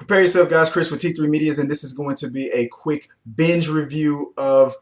Prepare yourself, guys. Chris with T3 Medias, and this is going to be a quick binge review of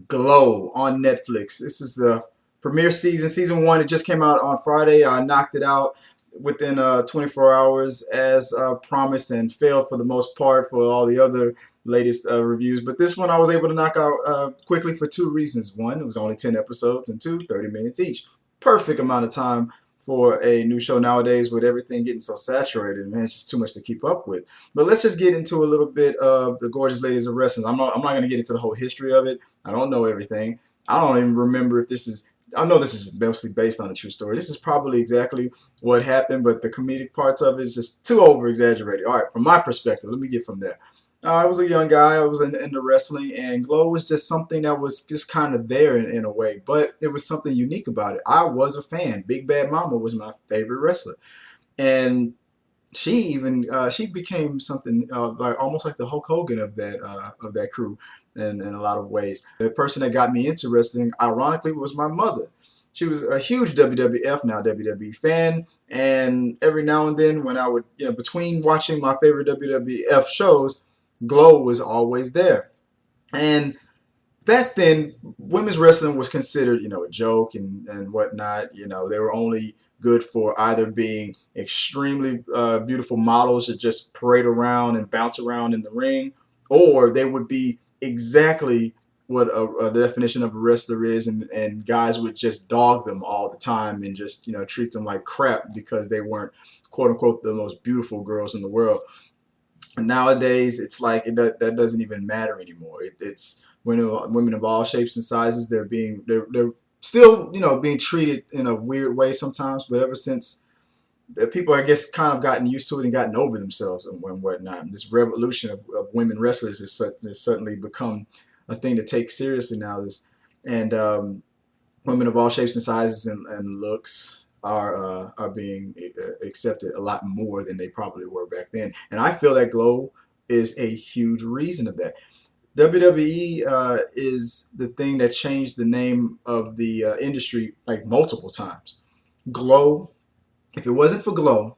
Glow on Netflix. This is the premiere season. Season 1, it just came out on Friday. I knocked it out within 24 hours as promised and failed for the most part for all the other latest reviews. But this one I was able to knock out quickly for two reasons. One, it was only 10 episodes, and two, 30 minutes each. Perfect amount of time for a new show nowadays with everything getting so saturated. Man, it's just too much to keep up with. But let's just get into a little bit of the Gorgeous Ladies of Wrestling. I'm not going to get into the whole history of it. I don't know everything. I don't even remember if this is. I know this is mostly based on a true story. This is probably exactly what happened, but the comedic parts of it is just too over exaggerated. All right, from my perspective, let me get from there. I was a young guy. I was into wrestling, and Glow was just something that was just kind of there in a way, but it was something unique about it. I was a fan. Big Bad Mama was my favorite wrestler, and she became something like almost like the Hulk Hogan of that crew in a lot of ways. The person that got me into wrestling, ironically, was my mother. She was a huge WWF, now WWE fan, and every now and then when I would, between watching my favorite WWF shows, Glow was always there. And back then, women's wrestling was considered, a joke and whatnot. They were only good for either being extremely beautiful models that just parade around and bounce around in the ring, or they would be exactly what the definition of a wrestler is, and guys would just dog them all the time and just, treat them like crap because they weren't, quote unquote, the most beautiful girls in the world. And nowadays, it's like that doesn't even matter anymore. It's women of all shapes and sizes. They're still being treated in a weird way sometimes. But ever since the people, I guess, kind of gotten used to it and gotten over themselves and whatnot, and this revolution of women wrestlers has certainly become a thing to take seriously now. And women of all shapes and sizes and looks are being accepted a lot more than they probably were back then. And I feel that Glow is a huge reason of that. WWE is the thing that changed the name of the industry like multiple times. Glow, if it wasn't for Glow,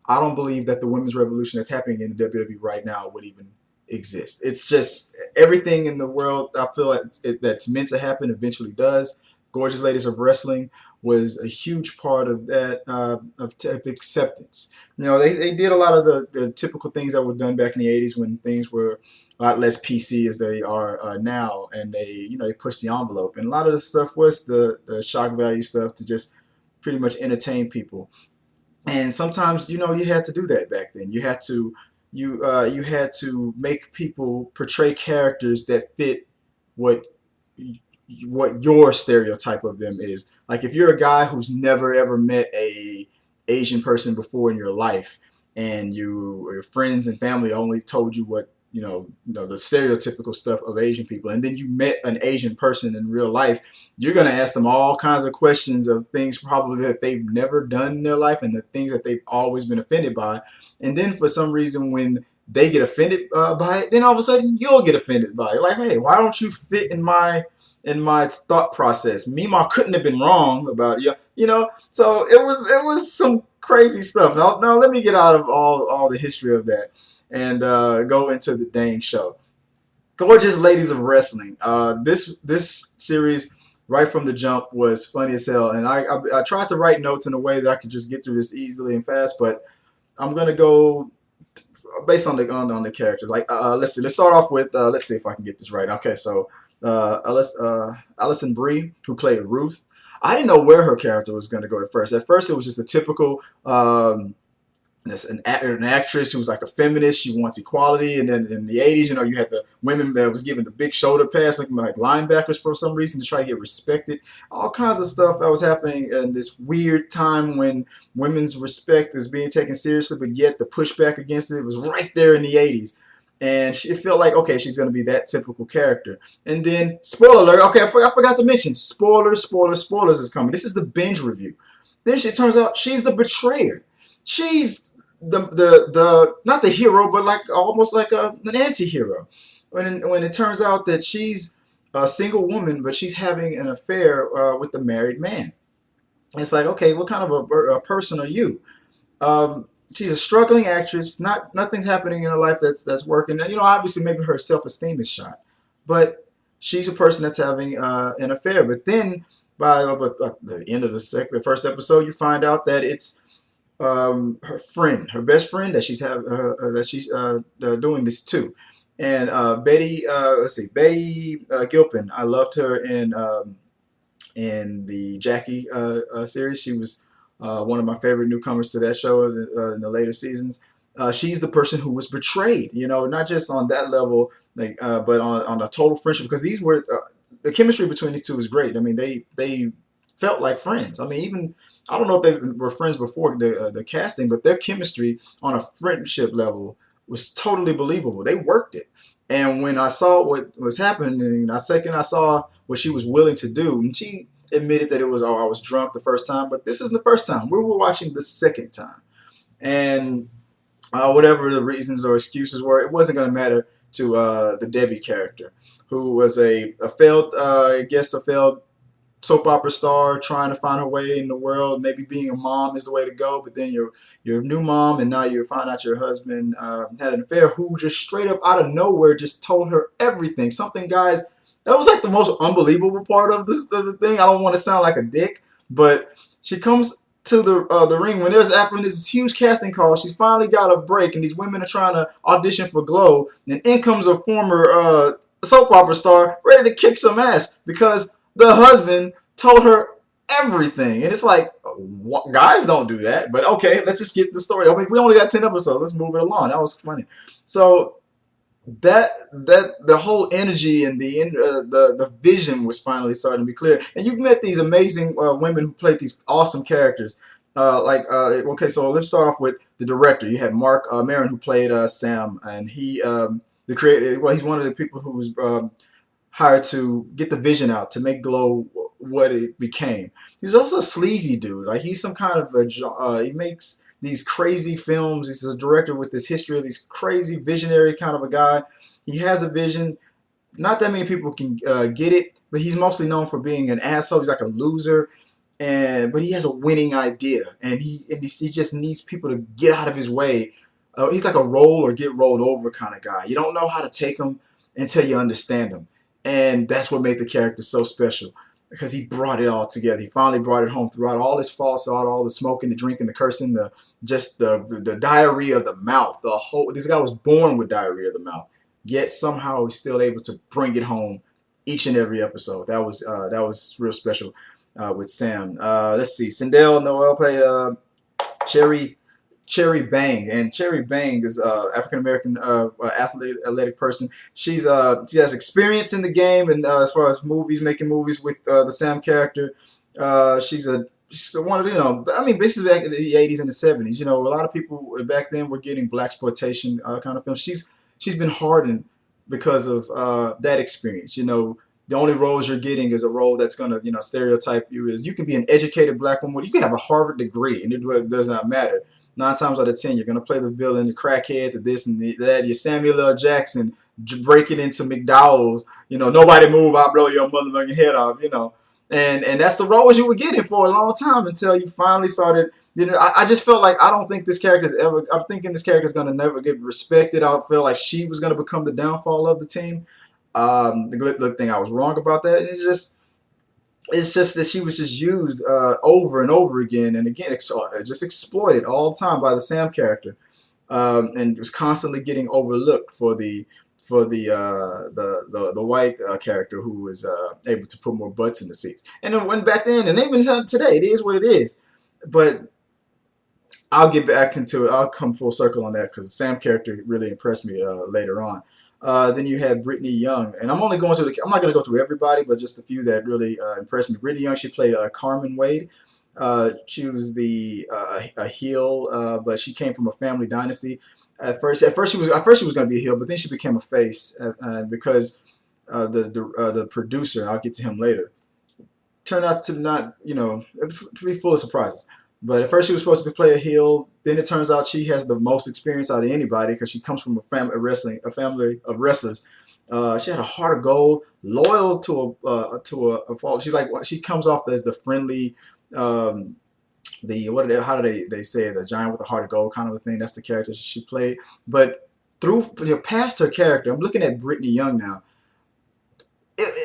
I don't believe that the women's revolution that's happening in the WWE right now would even exist. It's just everything in the world I feel like that's meant to happen eventually does. Gorgeous Ladies of Wrestling was a huge part of that of acceptance. They did a lot of the typical things that were done back in the 80s when things were a lot less PC as they are now, and they pushed the envelope. And a lot of the stuff was the shock value stuff to just pretty much entertain people. And sometimes you had to do that back then. You had to make people portray characters that fit what what your stereotype of them is. Like if you're a guy who's never ever met a Asian person before in your life, and your friends and family only told you what the stereotypical stuff of Asian people, and then you met an Asian person in real life, you're gonna ask them all kinds of questions of things probably that they've never done in their life and the things that they've always been offended by. And then for some reason, when they get offended by it, then all of a sudden you'll get offended by it. Like, hey, why don't you fit in my thought process? Mima couldn't have been wrong about you. So it was some crazy stuff. Now let me get out of all the history of that and go into the dang show. Gorgeous Ladies of Wrestling. This series right from the jump was funny as hell, and I tried to write notes in a way that I could just get through this easily and fast, but I'm gonna go based on the characters. Like let's see. Let's start off with let's see if I can get this right. Okay, so Alison Brie, who played Ruth. I didn't know where her character was going to go at first. At first, it was just a typical an actress who was like a feminist. She wants equality. And then in the 80s, you had the women that was given the big shoulder pass, like linebackers for some reason to try to get respected. All kinds of stuff that was happening in this weird time when women's respect is being taken seriously, but yet the pushback against it was right there in the 80s. And it felt like, okay, she's going to be that typical character. And then, spoiler alert, okay, I forgot to mention, spoilers is coming. This is the binge review. Then it turns out she's the betrayer. She's the not the hero, but like almost like an anti-hero. When it turns out that she's a single woman, but she's having an affair with a married man. It's like, okay, what kind of a person are you? she's a struggling actress. Nothing's happening in her life that's working. You know, obviously maybe her self esteem is shot, but she's a person that's having an affair. But then by the end of the first episode, you find out that it's her friend, her best friend that she's doing this too. And Betty, let's see, Betty Gilpin. I loved her in the Jackie series. She was one of my favorite newcomers to that show in the later seasons. She's the person who was betrayed, you know, not just on that level, like, but on a total friendship, because these were the chemistry between these two was great. I mean, they felt like friends. I mean, even I don't know if they were friends before the casting, but their chemistry on a friendship level was totally believable. They worked it. And when I saw what was happening, I second I saw what she was willing to do, and she admitted that it was, oh, I was drunk the first time, but this isn't the first time. We were watching the second time, and whatever the reasons or excuses were, it wasn't going to matter to the Debbie character, who was a failed, I guess, a failed soap opera star trying to find her way in the world. Maybe being a mom is the way to go, but then you're a new mom, and now you find out your husband had an affair, who just straight up out of nowhere just told her everything. Something, guys, that was like the most unbelievable part of the thing. I don't want to sound like a dick, but she comes to the ring when there's after this huge casting call. She's finally got a break, and these women are trying to audition for Glow, and in comes a former soap opera star ready to kick some ass because the husband told her everything. And it's like, guys don't do that. But okay, let's just get the story. I mean, we only got 10 episodes. Let's move it along. That was funny. So that the whole energy and the vision was finally starting to be clear. And you've met these amazing women who played these awesome characters. Okay, so let's start off with the director. You had Mark Maron, who played Sam, and he the creator. Well, he's one of the people who was hired to get the vision out to make Glow what it became. He's also a sleazy dude. Like, he's some kind of he makes these crazy films. He's a director with this history of these crazy visionary kind of a guy. He has a vision. Not that many people can get it, but he's mostly known for being an asshole. He's like a loser, but he has a winning idea, and he just needs people to get out of his way. He's like a roll or get rolled over kind of guy. You don't know how to take him until you understand him. And that's what made the character so special, because he brought it all together. He finally brought it home throughout all his faults, all the smoking, the drinking, the cursing, the diarrhea of the mouth. This guy was born with diarrhea of the mouth, yet somehow he's still able to bring it home each and every episode. That was real special with Sam. Let's see, Sindel Noel played Cherry Bang, and Cherry Bang is African American athletic person. She has experience in the game, and as far as making movies with the Sam character, she's one of I mean, basically back in the 80s and the 70s. You know, a lot of people back then were getting blaxploitation kind of films. She's been hardened because of that experience. You know, the only roles you're getting is a role that's gonna stereotype you. You can be an educated black woman. You can have a Harvard degree, and it does not matter. 9 times out of 10, you're gonna play the villain, the crackhead, the this and that. You're Samuel L. Jackson breaking into McDowell's. You know, nobody move, I'll blow your motherfucking head off. You know, and that's the roles you were getting for a long time until you finally started. You know, I just felt like I don't think this character's ever. I'm thinking this character's gonna never get respected. I feel like she was gonna become the downfall of the team. The good thing I was wrong about that. It's just that she was just used over and over again and again, just exploited all the time by the Sam character, and was constantly getting overlooked for the white character who was able to put more butts in the seats. And then when back then, and even today, it is what it is. But I'll get back into it. I'll come full circle on that because the Sam character really impressed me later on. Then you had Brittany Young, and I'm not going to go through everybody, but just a few that really impressed me. Brittany Young, she played Carmen Wade. She was a heel, but she came from a family dynasty. At first she was going to be a heel, but then she became a face because the producer, I'll get to him later, turned out to not, to be full of surprises. But at first she was supposed to play a heel. Then it turns out she has the most experience out of anybody because she comes from a family of wrestlers. She had a heart of gold, loyal to a fault. She comes off as the friendly how do they say it? The giant with a heart of gold kind of a thing. That's the character she played. But through past her character, I'm looking at Brittany Young now.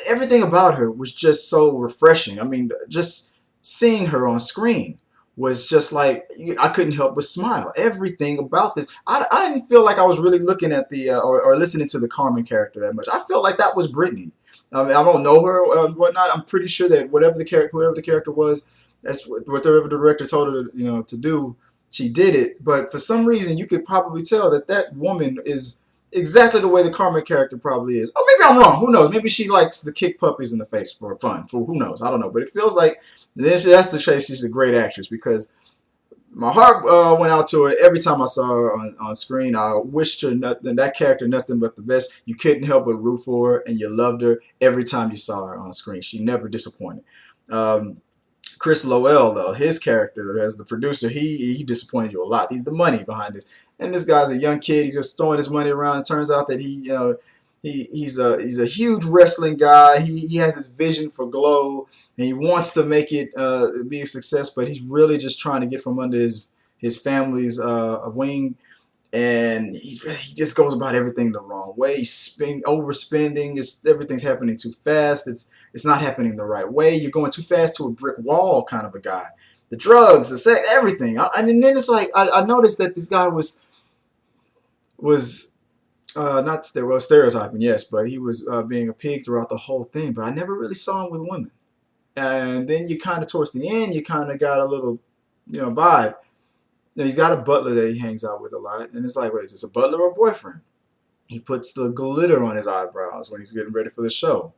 Everything about her was just so refreshing. I mean, just seeing her on screen was just like I couldn't help but smile. Everything about this, I didn't feel like I was really looking at the or listening to the Carmen character that much. I felt like that was Brittany. I mean, I don't know her whatnot. I'm pretty sure that whoever the character was, that's whatever the director told her to do. She did it, but for some reason, you could probably tell that that woman is exactly the way the Carmen character probably is. Oh, maybe I'm wrong. Who knows? Maybe she likes to kick puppies in the face for fun. For who knows? I don't know. But it feels like that's the case. She's a great actress because my heart went out to her every time I saw her on screen. I wished her nothing, that character nothing but the best. You couldn't help but root for her, and you loved her every time you saw her on screen. She never disappointed. Um, Chris Lowell, though, his character as the producer, he disappointed you a lot. He's the money behind this, and this guy's a young kid. He's just throwing his money around. It turns out that he's a huge wrestling guy. He has this vision for Glow, and he wants to make it be a success, but he's really just trying to get from under his family's wing, and he just goes about everything the wrong way. He's overspending. Everything's happening too fast. It's not happening the right way. You're going too fast to a brick wall, kind of a guy. The drugs, the sex, everything. And then it's like I noticed that this guy was not stereotyping, yes, but he was being a pig throughout the whole thing. But I never really saw him with women. And then you kind of towards the end, you kind of got a little, vibe. He's got a butler that he hangs out with a lot, and it's like, wait, is this a butler or a boyfriend? He puts the glitter on his eyebrows when he's getting ready for the show.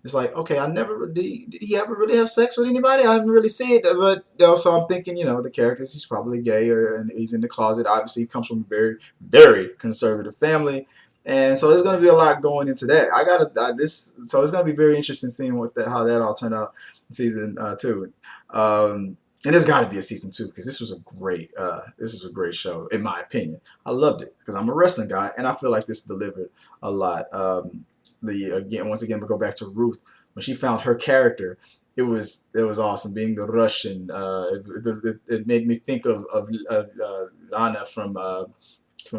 It's like, okay, I never did he ever really have sex with anybody? I haven't really seen it, but also I'm thinking, the characters, he's probably gay and he's in the closet. Obviously, he comes from a very, very conservative family, and so there's going to be a lot going into that. So it's going to be very interesting seeing how that all turned out in season 2. And there's got to be a season 2 because this was a great show in my opinion. I loved it because I'm a wrestling guy and I feel like this delivered a lot. Once again, we go back to Ruth when she found her character. It was awesome being the Russian. It made me think of Lana from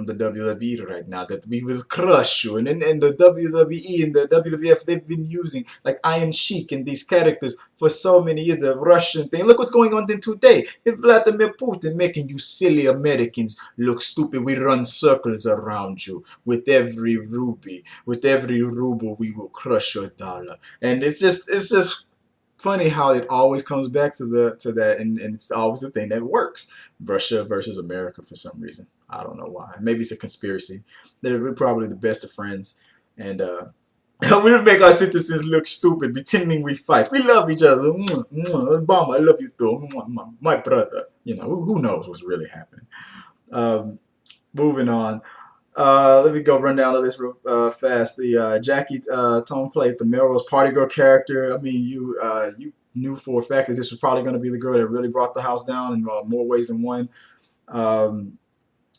the WWE right now, that we will crush you. And in the WWE and the WWF, they've been using like Iron Sheik and these characters for so many years, the Russian thing. Look what's going on today. If Vladimir Putin making you silly Americans look stupid, we run circles around you with every ruby. With every ruble, we will crush your dollar. And it's just funny how it always comes back to that, and it's always the thing that works. Russia versus America for some reason. I don't know why. Maybe it's a conspiracy. We're probably the best of friends, and we'll make our citizens look stupid, pretending we fight. We love each other. Obama, I love you too. My brother. Who knows what's really happening. Moving on. Let me go run down the list real fast. The Jackie Tone played the Melrose Party Girl character. I mean, you knew for a fact that this was probably going to be the girl that really brought the house down in more ways than one.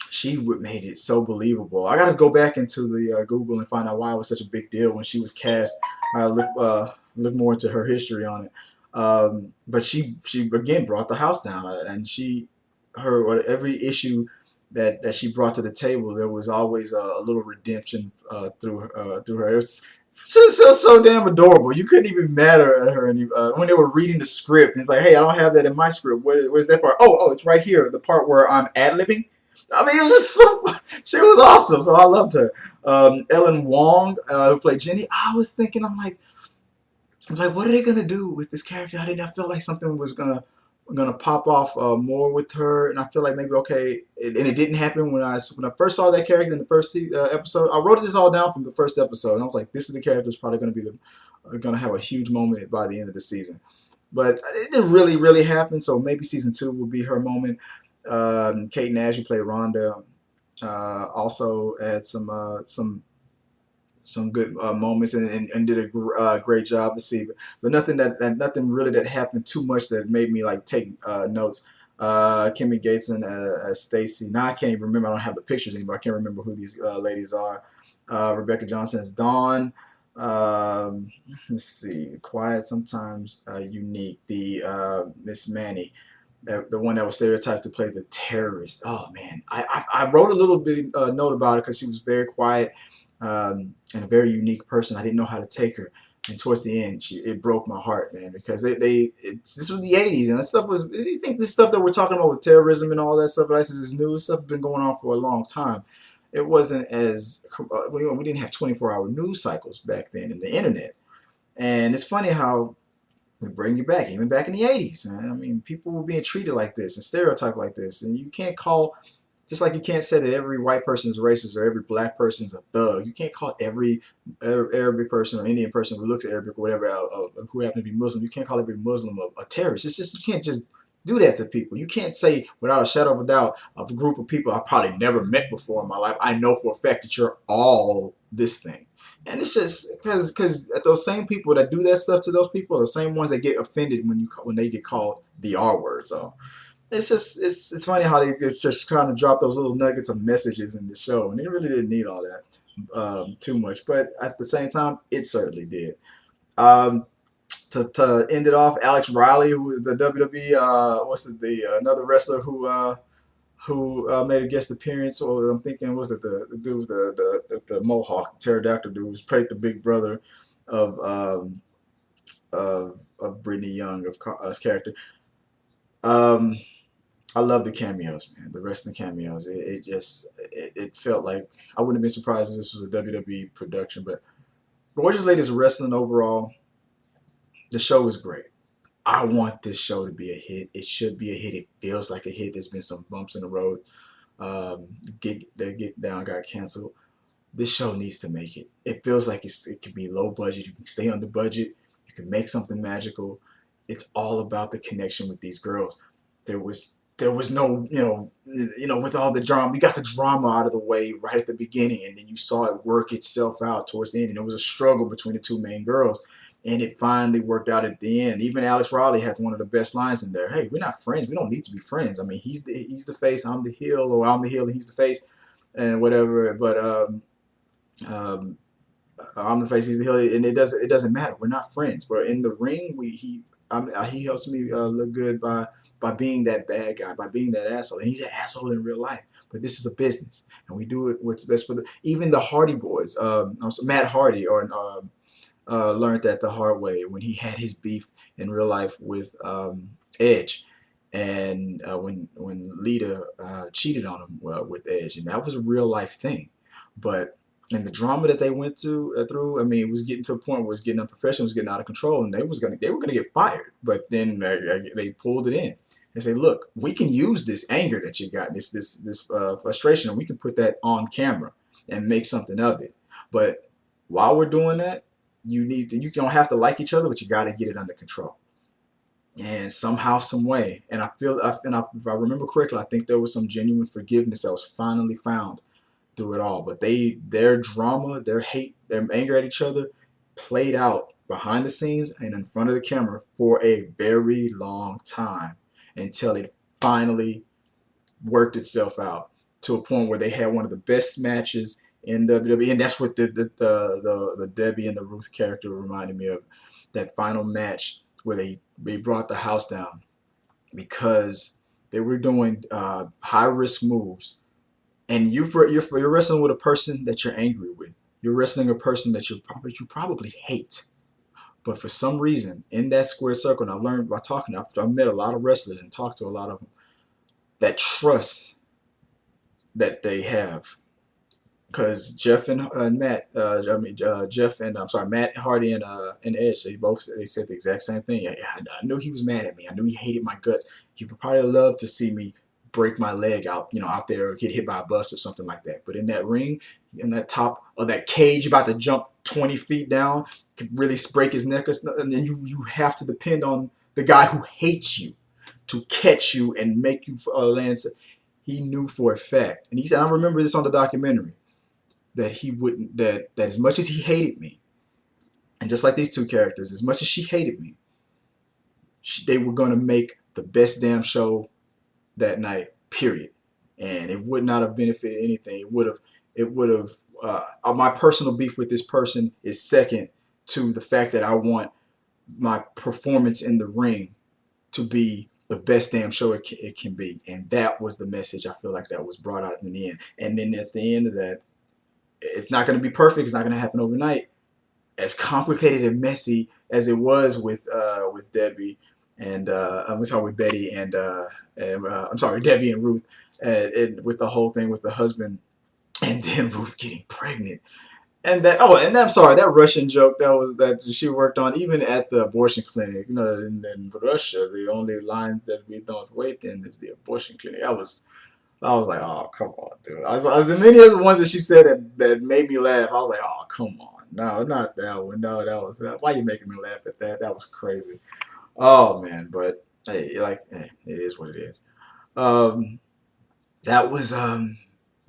She made it so believable. I got to go back into the Google and find out why it was such a big deal when she was cast. I look more into her history on it. But she again brought the house down, and every issue that she brought to the table, there was always a little redemption through her. She's just so damn adorable. You couldn't even matter at her when they were reading the script. It's like, hey, I don't have that in my script. Where's that part? Oh, it's right here. The part where I'm ad-libbing. I mean, it was just she was awesome. So I loved her. Ellen Wong, who played Jenny. I was thinking, I'm like, what are they gonna do with this character? I feel like something was gonna pop off more with her, and I feel like maybe and it didn't happen when I first saw that character in the first episode. I wrote this all down from the first episode, and I was like, this is the character that's probably going to be going to have a huge moment by the end of the season. But it didn't really happen, so maybe season 2 will be her moment. Kate Nash, who played Rhonda, also had some good moments and did a great job to see, but nothing really that happened too much that made me like take notes. Kimmy Gateson as Stacy. Now I can't even remember. I don't have the pictures anymore. I can't remember who these ladies are. Rebecca Johnson as Dawn. Let's see. Quiet, sometimes unique. The Miss Manny. the one that was stereotyped to play the terrorist. Oh man, I wrote a little bit note about it because she was very quiet and a very unique person. I didn't know how to take her. And towards the end, it broke my heart, man, because this was the '80s, and that stuff was. You think this stuff that we're talking about with terrorism and all that stuff, ISIS is new. Stuff has been going on for a long time. It wasn't as we didn't have 24-hour news cycles back then in the internet. And it's funny how we bring you back, even back in the '80s, man. I mean, people were being treated like this and stereotyped like this, and you can't call, just like you can't say that every white person is racist or every black person is a thug. You can't call every Arabic person or Indian person who looks Arabic or whatever, who happen to be Muslim, you can't call every Muslim a terrorist. It's just, you can't just do that to people. You can't say without a shadow of a doubt of a group of people I probably never met before in my life, I know for a fact that you're all this thing. And it's just because those same people that do that stuff to those people are the same ones that get offended when they get called the R word. So it's just it's funny how they just kind of drop those little nuggets of messages in the show, and they really didn't need all that too much. But at the same time, it certainly did. Um, to end it off, Alex Riley, who is the WWE, what's it, the another wrestler who made a guest appearance. Or I'm thinking, was it the dude with the Mohawk, the pterodactyl dude, who's played the big brother of Brittany Young of character. Um, I love the cameos, man. The wrestling cameos. It felt like I wouldn't have been surprised if this was a WWE production. But Gorgeous Ladies Wrestling overall, the show was great. I want this show to be a hit. It should be a hit. It feels like a hit. There's been some bumps in the road. The Get Down got canceled. This show needs to make it. It feels like it can be low budget. You can stay under budget. You can make something magical. It's all about the connection with these girls. There was no, with all the drama, you got the drama out of the way right at the beginning, and then you saw it work itself out towards the end, and it was a struggle between the two main girls, and it finally worked out at the end. Even Alex Riley had one of the best lines in there. Hey, we're not friends. We don't need to be friends. I mean, he's the face, I'm the heel, or I'm the heel and he's the face, and whatever. But um, I'm the face, he's the heel, and it doesn't matter. We're not friends. But in the ring, he helps me look good by being that bad guy, by being that asshole. And he's an asshole in real life. But this is a business, and we do it what's best for even the Hardy Boys. Matt Hardy learned that the hard way when he had his beef in real life with Edge, and when Lita cheated on him with Edge, and that was a real life thing. But and the drama that they went through, I mean, it was getting to a point where it was getting unprofessional, it was getting out of control, and they were gonna get fired. But then they pulled it in. They say, look, we can use this anger that you got, this frustration, and we can put that on camera and make something of it. But while we're doing that, you don't have to like each other, but you got to get it under control. And somehow, some way, and if I remember correctly, I think there was some genuine forgiveness that was finally found through it all. But their drama, their hate, their anger at each other played out behind the scenes and in front of the camera for a very long time until it finally worked itself out to a point where they had one of the best matches in WWE, and that's what the Debbie and the Ruth character reminded me of. That final match where they brought the house down because they were doing high risk moves, and you're wrestling with a person that you're angry with. You're wrestling a person that you probably hate. But for some reason, in that square circle, and I've learned by talking, I've met a lot of wrestlers and talked to a lot of them, that trust that they have. Because Jeff and Matt, Jeff and I'm sorry, Matt Hardy and Edge, they said the exact same thing. I knew he was mad at me. I knew he hated my guts. He would probably love to see me break my leg out, out there or get hit by a bus or something like that. But in that ring, in that top of that cage, about to jump 20 feet down, could really break his neck, and then you have to depend on the guy who hates you to catch you and make you land. He knew for a fact, and he said, I remember this on the documentary, that he wouldn't, that as much as he hated me, and just like these two characters, as much as she hated me, they were going to make the best damn show that night, period. And it would not have benefited anything. It would have my personal beef with this person is second to the fact that I want my performance in the ring to be the best damn show it can be. And that was the message I feel like that was brought out in the end. And then at the end of that, it's not going to be perfect. It's not going to happen overnight. As complicated and messy as it was with Debbie and I'm sorry, with Betty and I'm sorry, Debbie and Ruth, and with the whole thing with the husband, and then Ruth getting pregnant. And that I'm sorry, that Russian joke that she worked on even at the abortion clinic. You know, in Russia, the only line that we don't wait in is the abortion clinic. I was like, oh, come on, dude. I was in many of the ones that she said that made me laugh. I was like, oh, come on. No, not that one. No, that was that. Why are you making me laugh at that? That was crazy. Oh man, but hey, hey, it is what it is. Um, that was um,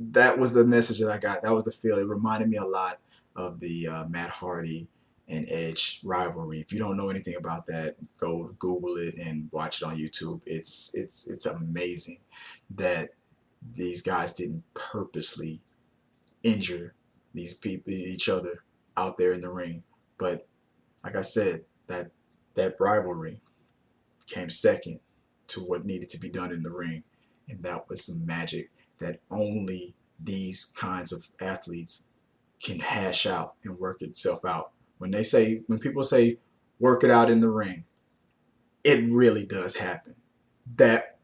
that was the message that I got. That was the feel. It reminded me a lot of the Matt Hardy and Edge rivalry. If you don't know anything about that, go Google it and watch it on YouTube. It's amazing that these guys didn't purposely injure each other out there in the ring. But like I said, that rivalry came second to what needed to be done in the ring, and that was the magic that only these kinds of athletes can hash out and work itself out. When people say work it out in the ring, it really does happen. That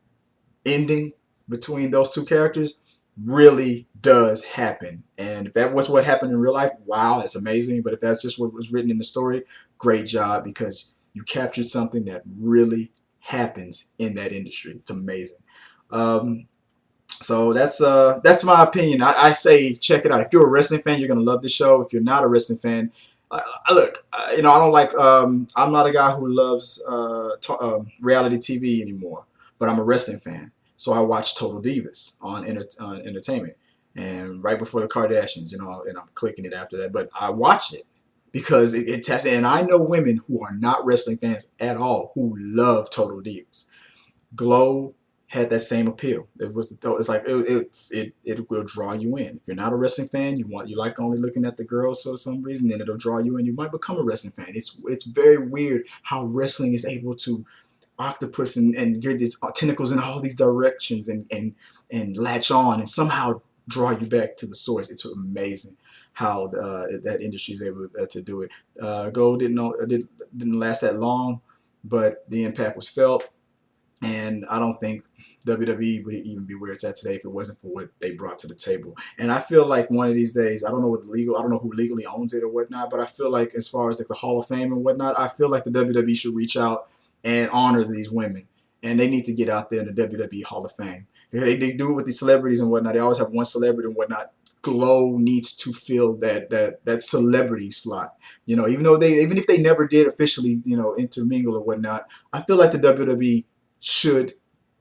ending between those two characters really does happen. And if that was what happened in real life, wow, that's amazing. But if that's just what was written in the story, great job, because you captured something that really happens in that industry. It's amazing. Um, so that's my opinion. I say check it out. If you're a wrestling fan, you're gonna love this show. If you're not a wrestling fan, look, you know, I don't like. I'm not a guy who loves reality TV anymore, but I'm a wrestling fan. So I watch Total Divas on entertainment, and right before the Kardashians, you know, and I'm clicking it after that. But I watch it because it taps in. And I know women who are not wrestling fans at all who love Total Divas. Glow had that same appeal. It's like it will draw you in. If you're not a wrestling fan, you like only looking at the girls for some reason, then it'll draw you in. You might become a wrestling fan. It's very weird how wrestling is able to octopus and get these tentacles in all these directions and latch on and somehow draw you back to the source. It's amazing how that industry is able to do it. Glow didn't last that long, but the impact was felt. And I don't think WWE would even be where it's at today if it wasn't for what they brought to the table. And I feel like one of these days, I don't know who legally owns it or whatnot, but I feel like as far as like the Hall of Fame and whatnot, I feel like the WWE should reach out and honor these women. And they need to get out there in the WWE Hall of Fame. They do it with these celebrities and whatnot. They always have one celebrity and whatnot. Glow needs to fill that celebrity slot. You know, even if they never did officially, you know, intermingle or whatnot, I feel like the WWE should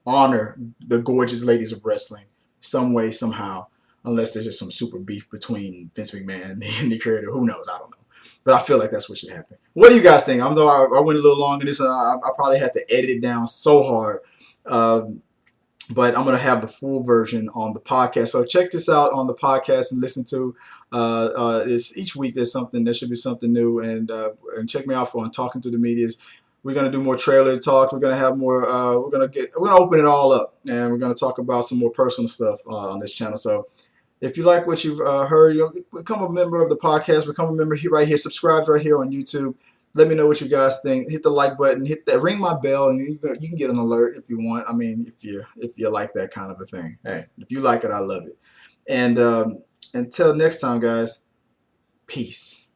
honor the gorgeous ladies of wrestling some way, somehow, unless there's just some super beef between Vince McMahon and the creator. Who knows? I don't know. But I feel like that's what should happen. What do you guys think? I know I went a little long in this, and I probably had to edit it down so hard. But I'm going to have the full version on the podcast. So check this out on the podcast and listen to each week there should be something new. And check me out on Talking to the Medias. We're gonna do more trailer talk. We're gonna have more. We're gonna open it all up, and we're gonna talk about some more personal stuff on this channel. So, if you like what you've heard, become a member of the podcast. Become a member right here. Subscribe right here on YouTube. Let me know what you guys think. Hit the like button. Ring my bell, and you can get an alert if you want. I mean, if you like that kind of a thing. Hey, if you like it, I love it. And until next time, guys. Peace.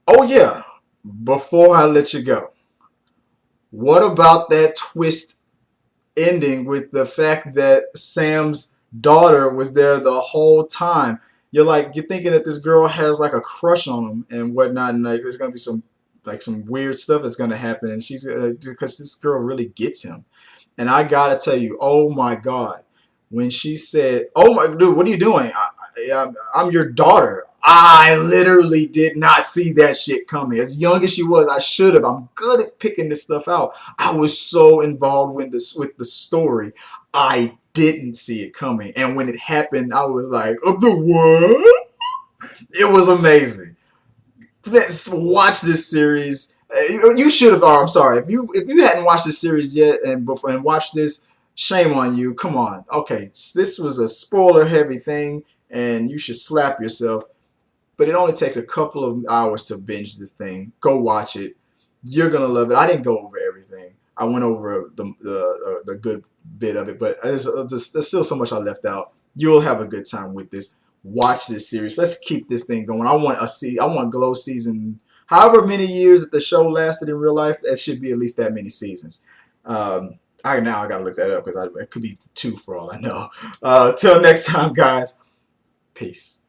Oh yeah. Before I let you go, what about that twist ending with the fact that Sam's daughter was there the whole time? You're thinking that this girl has like a crush on him and whatnot, and like there's gonna be some weird stuff that's gonna happen, and she's because this girl really gets him. And I gotta tell you, oh my God, when she said, "Oh my dude, what are you doing? I'm your daughter." I literally did not see that shit coming. As young as she was, I should have. I'm good at picking this stuff out. I was so involved with the story, I didn't see it coming. And when it happened, I was like, "Oh, the what?" It was amazing. Let's watch this series. You should have. Oh, I'm sorry. If you hadn't watched this series yet and watched this, shame on you. Come on. Okay, this was a spoiler heavy thing, and you should slap yourself. But it only takes a couple of hours to binge this thing. Go watch it. You're gonna love it. I didn't go over everything. I went over the good bit of it, but there's still so much I left out. You'll have a good time with this. Watch this series. Let's keep this thing going. I want Glow season. However many years that the show lasted in real life, it should be at least that many seasons. I gotta look that up because it could be two for all I know. Till next time, guys. Peace.